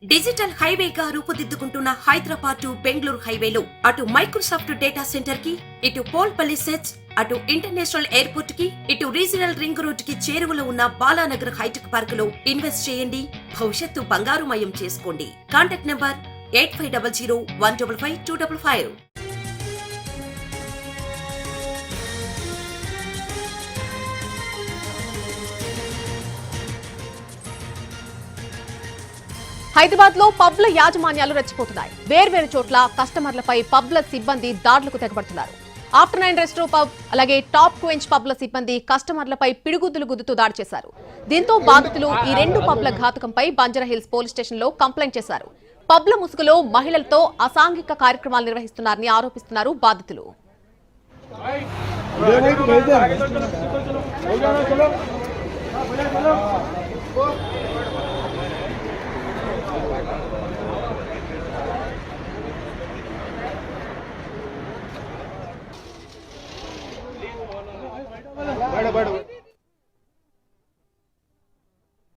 Digital హైవేగా రూపుదిద్దుకుంటున్న Hyderabad to Bengaluru హైవేలో అటు Microsoft data centre కి, ఇటు పోల్పల్లి సెట్స్, అటు ఇంటర్నేషనల్ ఎయిర్పోర్ట్ కి, ఇటు రీజనల్ రింగ్ రోడ్ కి చేరువలో ఉన్న బాలానగర్ హైటెక్ పార్క్ లో ఇన్వెస్ట్ చేయండి. భవిష్యత్తు బంగారుమయం చేసుకోండి. Contact number 8500155255. హైదరాబాద్ లో పబ్ల యాజమాన్యాలు రెచ్చిపోతున్నాయి. వేర్వేరు చోట్ల కస్టమర్లపై పబ్ల సిబ్బంది దాడులకు తెగబడుతున్నారు. ఆఫ్టర్ 9 రెస్టో పబ్, అలాగే టాప్ క్వెంచ్ పబ్ల సిబ్బంది కస్టమర్లపై పిడుగుద్దులు గుద్దుతూ దాడి చేశారు. దీంతో బాధితులు ఈ రెండు పబ్ల ఘాతకంపై బంజారాహిల్స్ పోలీస్ స్టేషన్ లో కంప్లైంట్ చేశారు. పబ్ల ముసుగులో మహిళలతో అసాంఘిక కార్యక్రమాలు నిర్వహిస్తున్నారని ఆరోపిస్తున్నారు బాధితులు.